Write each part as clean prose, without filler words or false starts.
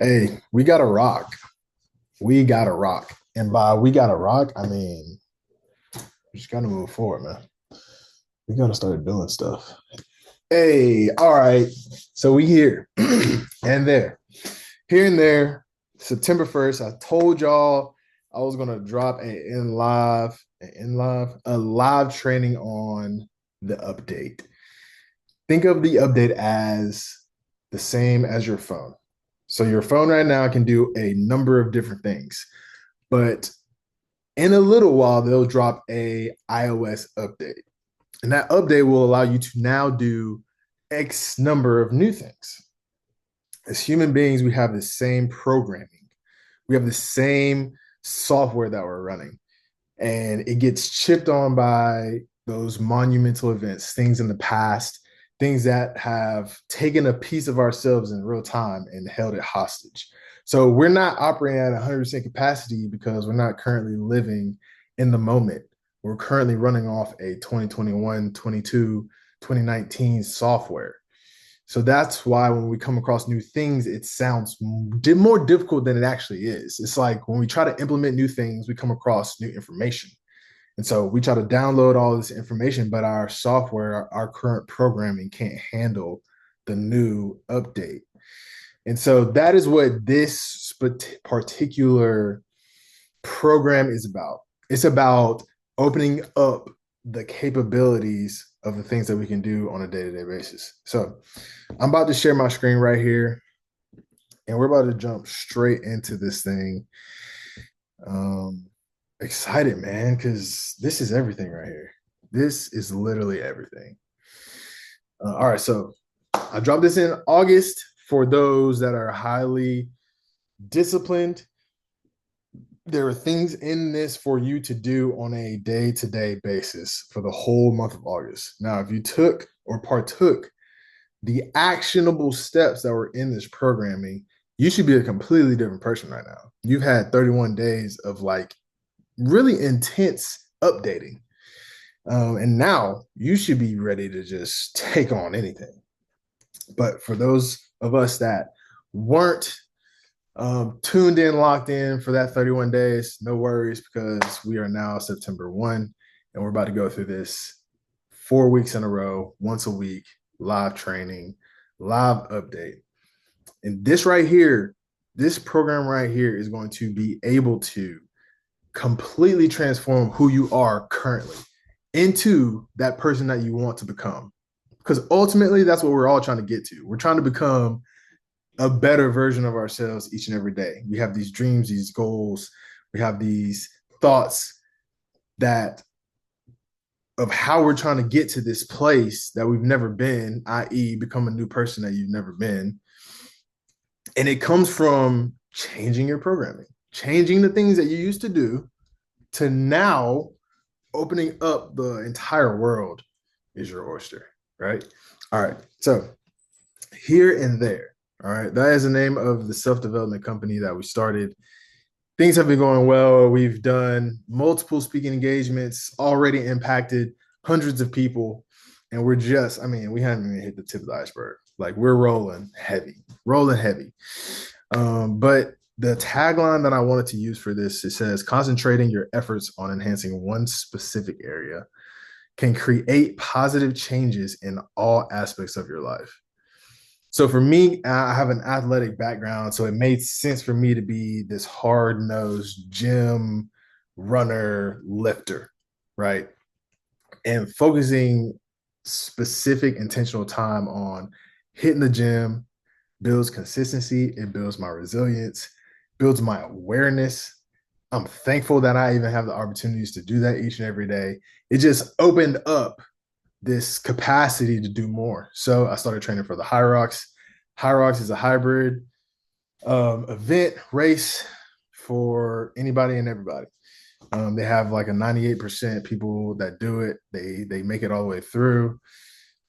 Hey, we got to rock. We got to rock. And by we got to rock, I mean, we just got to move forward, man. We got to start doing stuff. Hey, all right. So we here and there. Here and there, September 1st, I told y'all I was going to drop a live training on the update. Think of the update as the same as your phone. So your phone right now can do a number of different things, but in a little while they'll drop a iOS update. And that update will allow you to now do X number of new things. As human beings, we have the same programming. We have the same software that we're running. And it gets chipped on by those monumental events, things in the past, things that have taken a piece of ourselves in real time and held it hostage. So we're not operating at 100% capacity because we're not currently living in the moment. We're currently running off a 2021, 22, 2019 software. So that's why when we come across new things, it sounds more difficult than it actually is. It's like when we try to implement new things, we come across new information. And so we try to download all this information, but our software, our current programming can't handle the new update. And so that is what this particular program is about. It's about opening up the capabilities of the things that we can do on a day-to-day basis. So I'm about to share my screen right here, and we're about to jump straight into this thing. Um, Excited, man, because this is everything right here. This is literally everything. All right, so I dropped this in August for those that are highly disciplined. There are things in this for you to do on a day-to-day basis for the whole month of August. Now, if you took or partook the actionable steps that were in this programming, you should be a completely different person right now. You've had 31 days of like really intense updating. And now you should be ready to just take on anything. But for those of us that weren't tuned in, locked in for that 31 days, no worries because we are now September 1 and we're about to go through this 4 weeks in a row, once a week, live training, live update. And this right here, this program right here is going to be able to completely transform who you are currently into that person that you want to become. Because ultimately, that's what we're all trying to get to. We're trying to become a better version of ourselves each and every day. We have these dreams, these goals, we have these thoughts that of how we're trying to get to this place that we've never been, i.e., become a new person that you've never been. And it comes from changing your programming, changing the things that you used to do to now opening up the entire world is your oyster, right? All right. So here and there. All right. That is the name of the self-development company that we started. Things have been going well. We've done multiple speaking engagements, already impacted hundreds of people. And we're just, I mean, we haven't even hit the tip of the iceberg. Like we're rolling heavy, rolling heavy. But the tagline that I wanted to use for this, it says, concentrating your efforts on enhancing one specific area can create positive changes in all aspects of your life. So for me, I have an athletic background, so it made sense for me to be this hard-nosed gym runner lifter, right? And focusing specific intentional time on hitting the gym builds consistency, it builds my resilience, builds my awareness. I'm thankful that I even have the opportunities to do that each and every day. It just opened up this capacity to do more. So I started training for the High Rocks. High Rocks is a hybrid event race for anybody and everybody. They have like a 98% people that do it. They make it all the way through.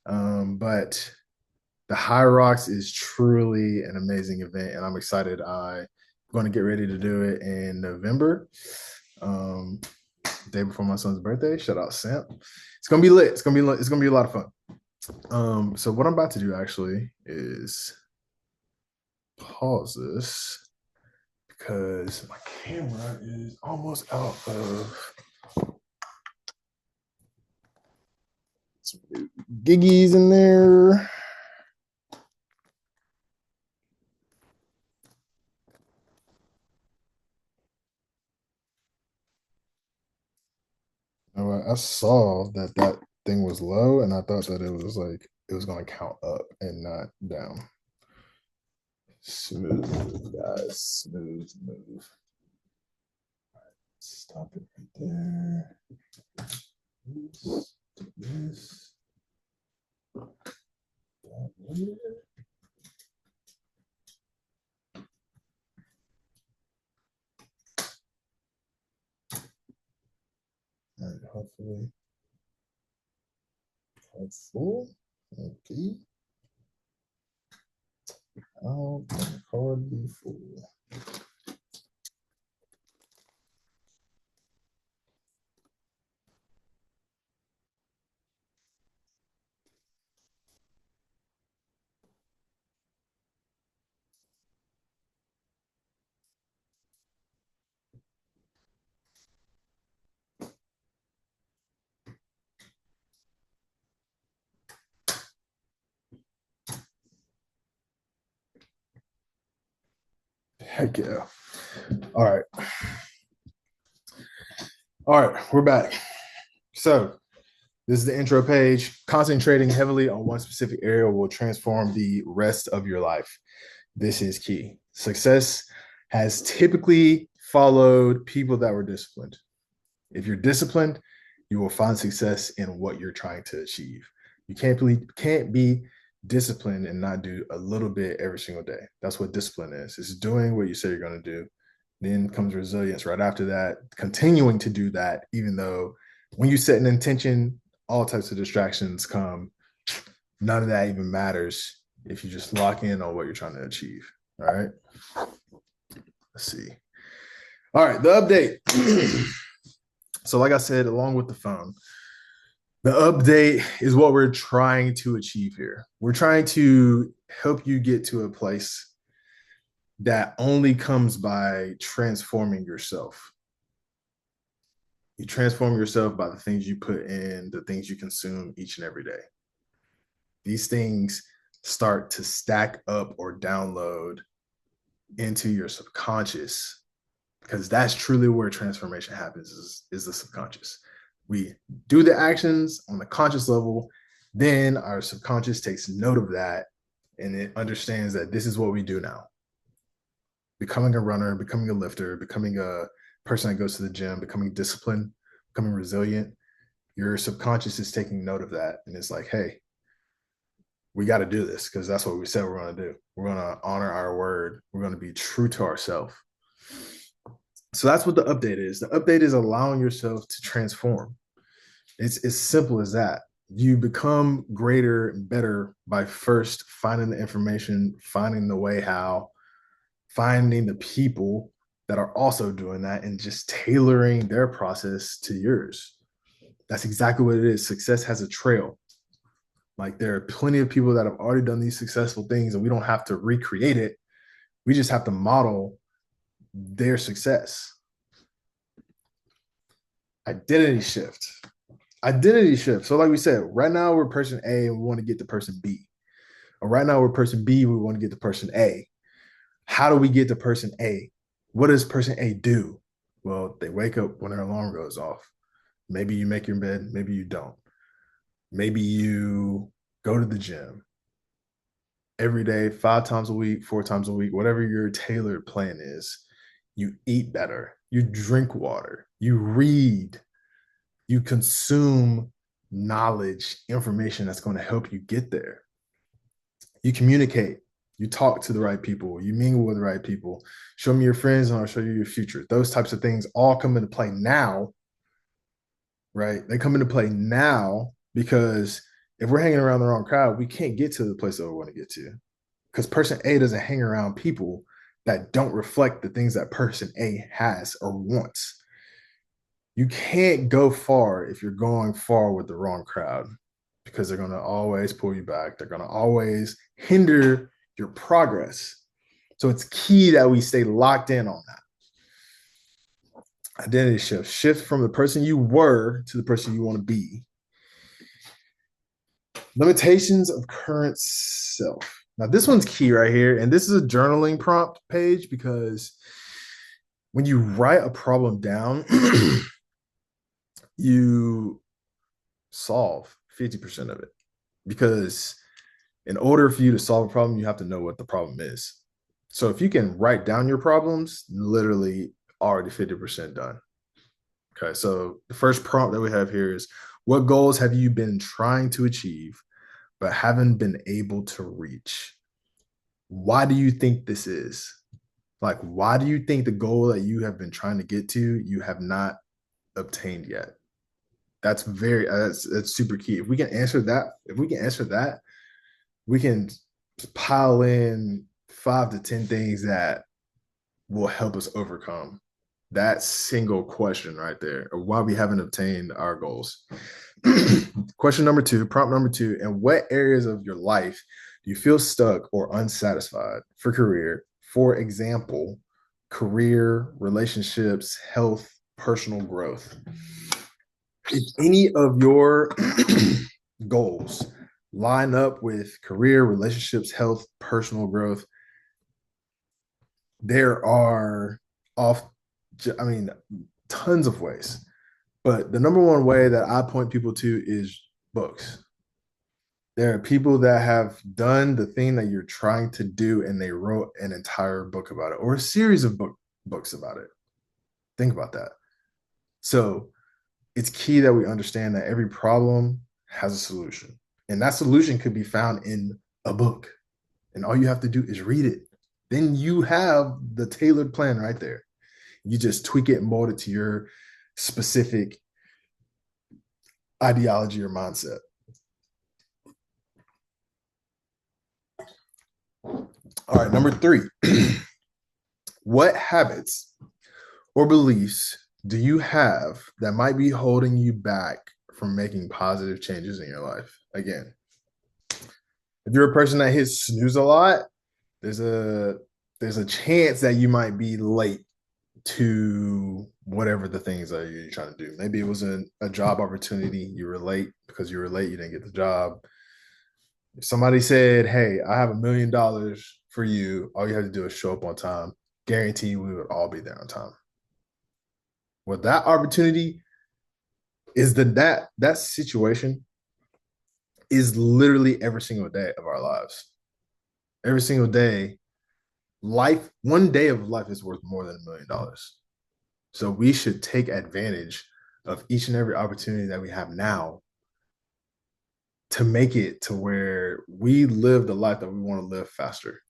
But the High Rocks is truly an amazing event, and I'm excited. I'm going to get ready to do it in November, day before my son's birthday. Shout out Sam. It's gonna be lit. It's gonna be a lot of fun. So what I'm about to do actually is pause this because my camera is almost out of some giggies in there. I saw that that thing was low, and I thought that it was like it was going to count up and not down. Smooth, guys. Smooth move. Stop it right there. This. All right, hopefully. Full. Okay. I'll record the full. Heck yeah. All right. All right, we're back. So this is the intro page. Concentrating heavily on one specific area will transform the rest of your life. This is key. Success has typically followed people that were disciplined. If you're disciplined, you will find success in what you're trying to achieve. You can't be disciplined and not do a little bit every single day. That's what discipline is. It's doing what you say you're going to do. Then comes resilience right after that, continuing to do that, even though when you set an intention, all types of distractions come. None of that even matters if you just lock in on what you're trying to achieve. All right. Let's see. All right. The update. So, like I said, along with the phone, the update is what we're trying to achieve here. We're trying to help you get to a place that only comes by transforming yourself. You transform yourself by the things you put in, the things you consume each and every day. These things start to stack up or download into your subconscious because that's truly where transformation happens is the subconscious. We do the actions on the conscious level, then our subconscious takes note of that and it understands that this is what we do now. Becoming a runner, becoming a lifter, becoming a person that goes to the gym, becoming disciplined, becoming resilient, your subconscious is taking note of that. And it's like, hey, we got to do this because that's what we said we're going to do. We're going to honor our word. We're going to be true to ourselves. So that's what the update is. The update is allowing yourself to transform. It's as simple as that. You become greater and better by first finding the information, finding the way how, finding the people that are also doing that, and just tailoring their process to yours. That's exactly what it is. Success has a trail. Like there are plenty of people that have already done these successful things, and we don't have to recreate it. We just have to model their success. Identity shift. Identity shift. So, like we said, right now we're person A and we want to get to person B. Or right now we're person B, we want to get to person A. How do we get to person A? What does person A do? Well, they wake up when their alarm goes off. Maybe you make your bed, maybe you don't. Maybe you go to the gym every day, 5 times a week, 4 times a week, whatever your tailored plan is. You eat better, you drink water, you read, you consume knowledge, information that's going to help you get there. You communicate, you talk to the right people, you mingle with the right people. Show me your friends and I'll show you your future. Those types of things all come into play now, right? They come into play now because if we're hanging around the wrong crowd, we can't get to the place that we want to get to because person A doesn't hang around people that don't reflect the things that person A has or wants. You can't go far if you're going far with the wrong crowd because they're going to always pull you back. They're going to always hinder your progress. So it's key that we stay locked in on that. Identity shift from the person you were to the person you want to be. Limitations of current self. Now, this one's key right here. And this is a journaling prompt page because when you write a problem down, you solve 50% of it. Because in order for you to solve a problem, you have to know what the problem is. So if you can write down your problems, literally already 50% done. Okay, so the first prompt that we have here is, what goals have you been trying to achieve but haven't been able to reach? Why do you think this is? Like, why do you think the goal that you have been trying to get to, you have not obtained yet? That's super key. If we can answer that, we can pile in 5 to 10 things that will help us overcome that single question right there of why we haven't obtained our goals. Question number 2, prompt number 2, in what areas of your life do you feel stuck or unsatisfied for career? For example, career, relationships, health, personal growth. If any of your goals line up with career, relationships, health, personal growth, there are off, I mean, tons of ways. But the number one way that I point people to is books. There are people that have done the thing that you're trying to do, and they wrote an entire book about it or a series of books about it. Think about that. So it's key that we understand that every problem has a solution, and that solution could be found in a book. And all you have to do is read it. Then you have the tailored plan right there. You just tweak it and mold it to your specific ideology or mindset. All right, number 3. What habits or beliefs do you have that might be holding you back from making positive changes in your life? Again, if you're a person that hits snooze a lot, there's a chance that you might be late to whatever the things that you're trying to do. Maybe it was a job opportunity. You were late because you were late. You didn't get the job. If somebody said, "Hey, I have $1 million for you. All you have to do is show up on time." Guarantee we would all be there on time. Well, that opportunity is that situation is literally every single day of our lives. Every single day, one day of life is worth more than $1 million. So we should take advantage of each and every opportunity that we have now to make it to where we live the life that we want to live faster.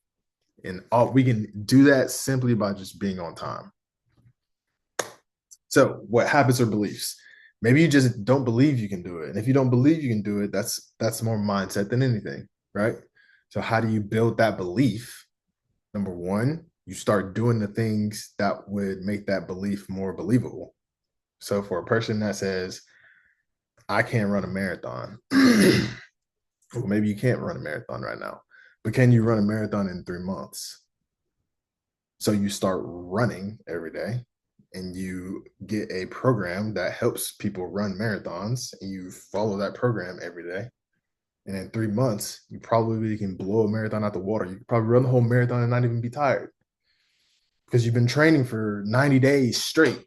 And we can do that simply by just being on time. So what habits or beliefs? Maybe you just don't believe you can do it. And if you don't believe you can do it, that's more mindset than anything, right? So how do you build that belief? Number 1, you start doing the things that would make that belief more believable. So for a person that says, I can't run a marathon, well, maybe you can't run a marathon right now, but can you run a marathon in 3 months? So you start running every day and you get a program that helps people run marathons, and you follow that program every day. And in 3 months, you probably can blow a marathon out the water. You can probably run the whole marathon and not even be tired because you've been training for 90 days straight.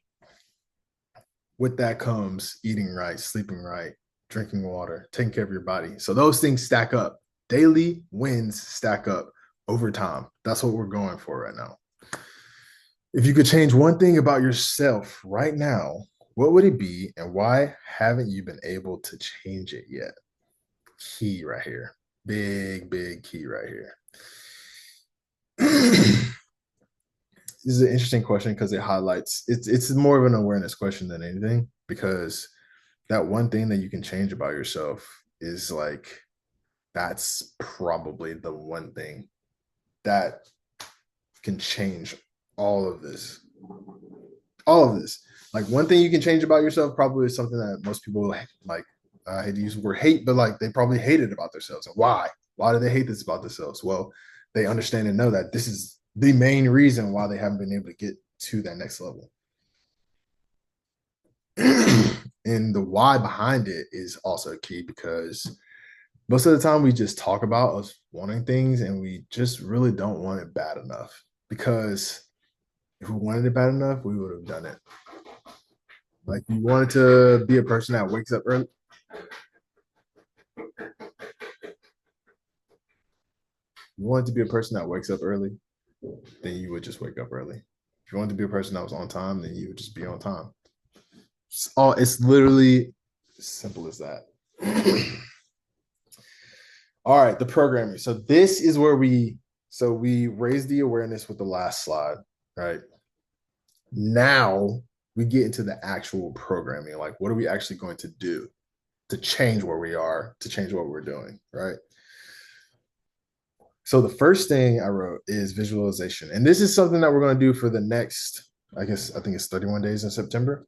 With that comes eating right, sleeping right, drinking water, taking care of your body. So those things stack up. Daily wins stack up over time. That's what we're going for right now. If you could change one thing about yourself right now, what would it be, and why haven't you been able to change it yet? Key right here. Big key right here. This is an interesting question because it highlights it's more of an awareness question than anything, because that one thing that you can change about yourself is like, that's probably the one thing that can change all of this. All of this. Like, one thing you can change about yourself probably is something that most people like. I hate to use the word hate, but like, they probably hate it about themselves. And why? Why do they hate this about themselves? Well, they understand and know that this is the main reason why they haven't been able to get to that next level. And the why behind it is also key because most of the time we just talk about us wanting things and we just really don't want it bad enough. Because if we wanted it bad enough, we would have done it. Like you wanted to be a person that wakes up early. You wanted to be a person that wakes up early, then you would just wake up early. If you wanted to be a person that was on time, then you would just be on time. It's literally as simple as that. All right, the programming. So this is where we raise the awareness with the last slide, right? Now we get into the actual programming. Like, what are we actually going to do to change where we are, to change what we're doing, right? So the first thing I wrote is visualization. And this is something that we're going to do for the next, I think it's 31 days in September.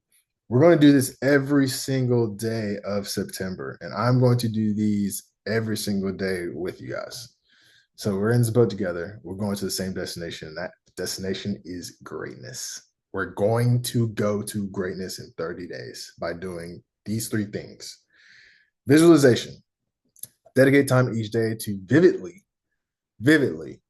We're going to do this every single day of September. And I'm going to do these every single day with you guys. So we're in this boat together. We're going to the same destination. And that destination is greatness. We're going to go to greatness in 30 days by doing these three things. Visualization. Dedicate time each day to vividly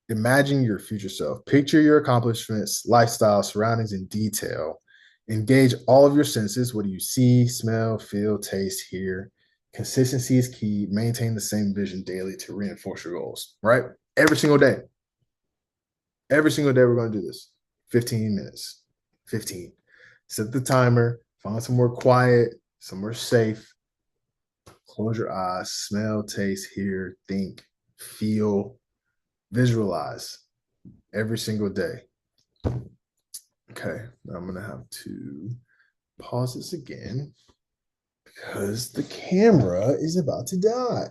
imagine your future self. Picture your accomplishments, lifestyle, surroundings in detail. Engage all of your senses. What do you see, smell, feel, taste, hear? Consistency is key. Maintain the same vision daily to reinforce your goals, right? Every single day. Every single day, we're going to do this. 15 minutes. 15. Set the timer. Find somewhere quiet, somewhere safe. Close your eyes. Smell, taste, hear, think, feel, visualize every single day. Okay, I'm gonna have to pause this again because the camera is about to die.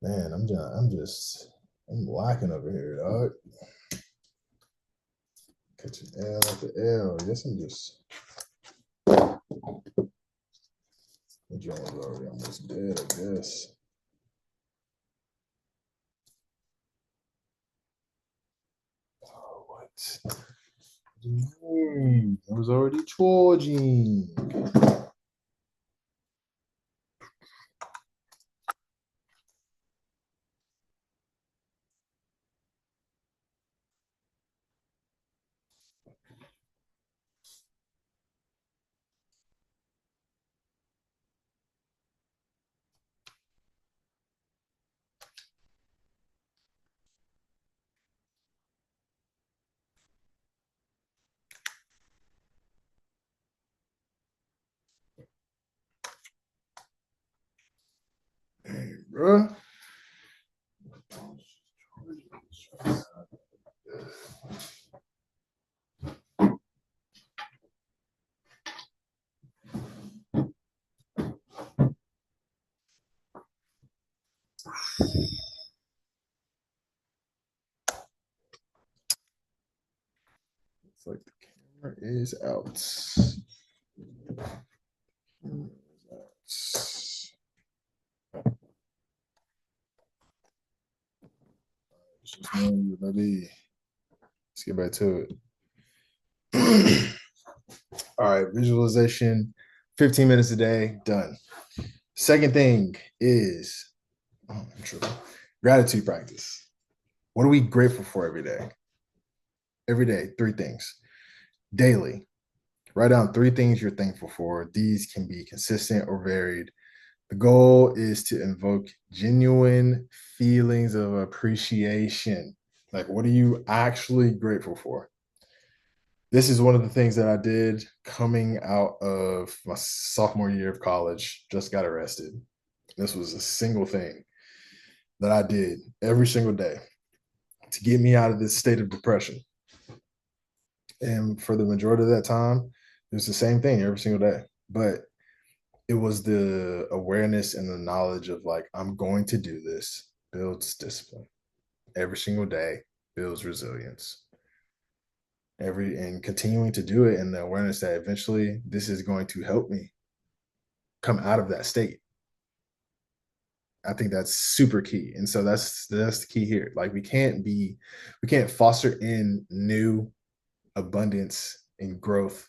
Man, I'm lacking over here, dog. Catch an L at the L. I guess I'm just. The joint's already almost dead, I guess. Oh, what? I was already charging. Hey, bro. It's like the camera is out. Maybe let's get back to it. All right, visualization, 15 minutes a day, done. Second thing is gratitude practice. What are we grateful for every day? Every day, three things. Daily, write down three things you're thankful for. These can be consistent or varied. The goal is to invoke genuine feelings of appreciation. Like, what are you actually grateful for? This is one of the things that I did coming out of my sophomore year of college. Just got arrested. This was a single thing that I did every single day to get me out of this state of depression. And for the majority of that time, it was the same thing every single day. But it was the awareness and the knowledge of like, I'm going to do this, builds discipline every single day, builds resilience. And continuing to do it, and the awareness that eventually this is going to help me come out of that state. I think that's super key. And so that's the key here. Like we can't foster in new abundance and growth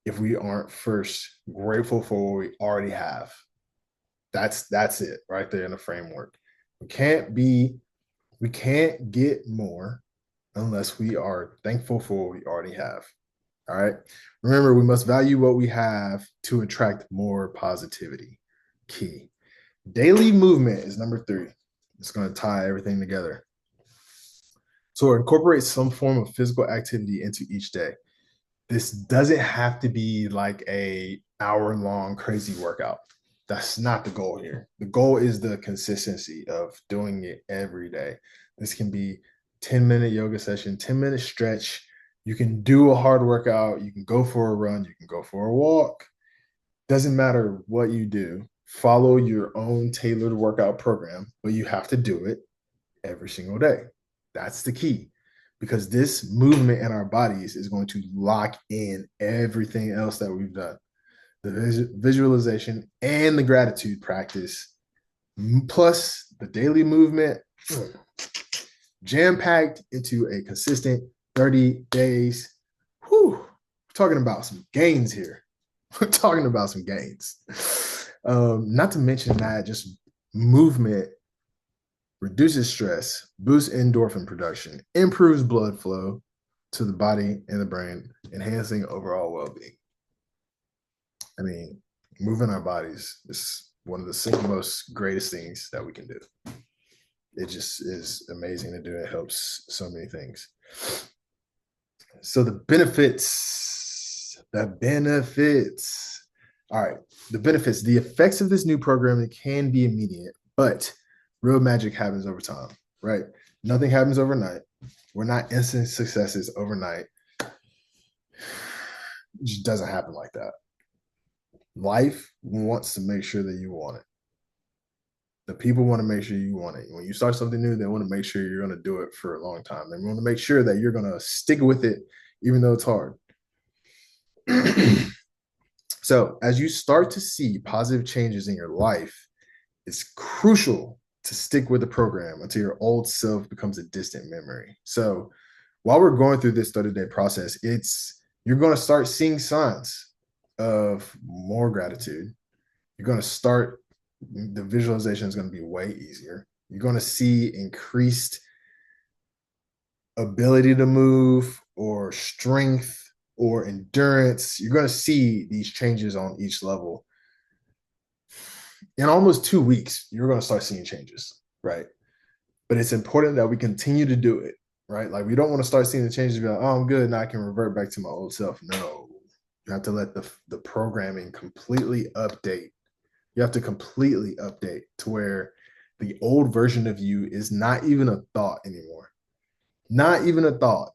if we aren't first grateful for what we already have. That's it right there in the framework. We can't be we can't get more unless we are thankful for what we already have. All right. Remember, we must value what we have to attract more positivity. Key. Daily movement is number 3. It's going to tie everything together. So incorporate some form of physical activity into each day. This doesn't have to be like a hour-long crazy workout. That's not the goal here. The goal is the consistency of doing it every day. This can be 10-minute yoga session, 10-minute stretch. You can do a hard workout. You can go for a run. You can go for a walk. Doesn't matter what you do. Follow your own tailored workout program, but you have to do it every single day. That's the key because this movement in our bodies is going to lock in everything else that we've done. The visualization and the gratitude practice, plus the daily movement, jam packed into a consistent 30 days. Whew, we're talking about some gains here. We're talking about some gains. Not to mention that just movement reduces stress, boosts endorphin production, improves blood flow to the body and the brain, enhancing overall well-being. I mean, moving our bodies is one of the single most greatest things that we can do. It just is amazing to do. It helps so many things. So the benefits. All right, the benefits. The effects of this new program can be immediate, but real magic happens over time, right? Nothing happens overnight. We're not instant successes overnight. It just doesn't happen like that. Life wants to make sure that you want it. The people want to make sure you want it. When you start something new, they want to make sure you're going to do it for a long time. They want to make sure that you're going to stick with it, even though it's hard. So, as you start to see positive changes in your life, it's crucial to stick with the program until your old self becomes a distant memory. So, while we're going through this 30-day process, you're going to start seeing signs of more gratitude. You're going to start, the visualization is going to be way easier. You're going to see increased ability to move or strength or endurance. You're going to see these changes on each level. In almost 2 weeks, you're going to start seeing changes, right? But it's important that we continue to do it, right? Like we don't want to start seeing the changes and be like, oh, I'm good. Now I can revert back to my old self. No, you have to let the programming completely update. You have to completely update to where the old version of you is not even a thought anymore. Not even a thought.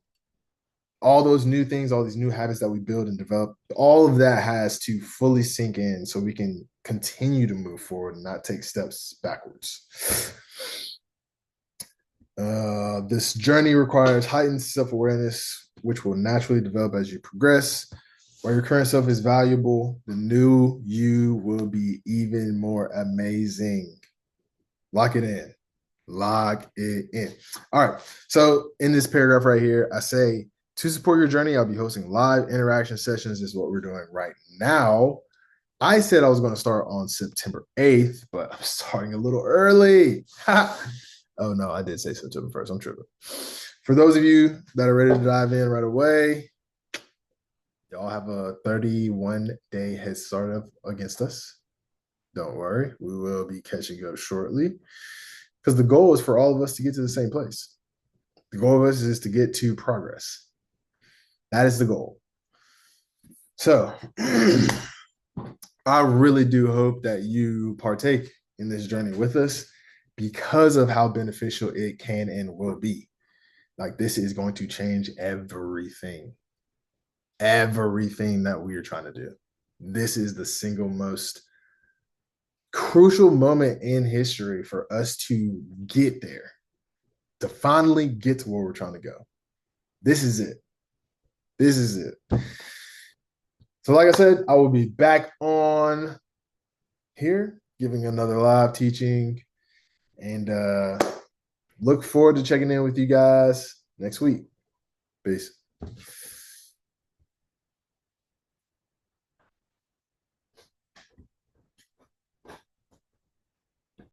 All those new things, all these new habits that we build and develop, all of that has to fully sink in so we can continue to move forward and not take steps backwards. This journey requires heightened self-awareness, which will naturally develop as you progress. While your current self is valuable, the new you will be even more amazing. Lock it in. Lock it in. All right. So in this paragraph right here, I say, to support your journey, I'll be hosting live interaction sessions. This is what we're doing right now. I said I was going to start on September 8th, but I'm starting a little early. Oh, no, I did say September 1st. I'm tripping. For those of you that are ready to dive in right away, y'all have a 31-day head start up against us. Don't worry. We will be catching up shortly because the goal is for all of us to get to the same place. The goal of us is to get to progress. That is the goal. So I really do hope that you partake in this journey with us because of how beneficial it can and will be. Like this is going to change everything that we are trying to do. This is the single most crucial moment in history for us to get there, to finally get to where we're trying to go. This is it. This is it. So like I said, I will be back on here giving another live teaching And look forward to checking in with you guys next week. Peace.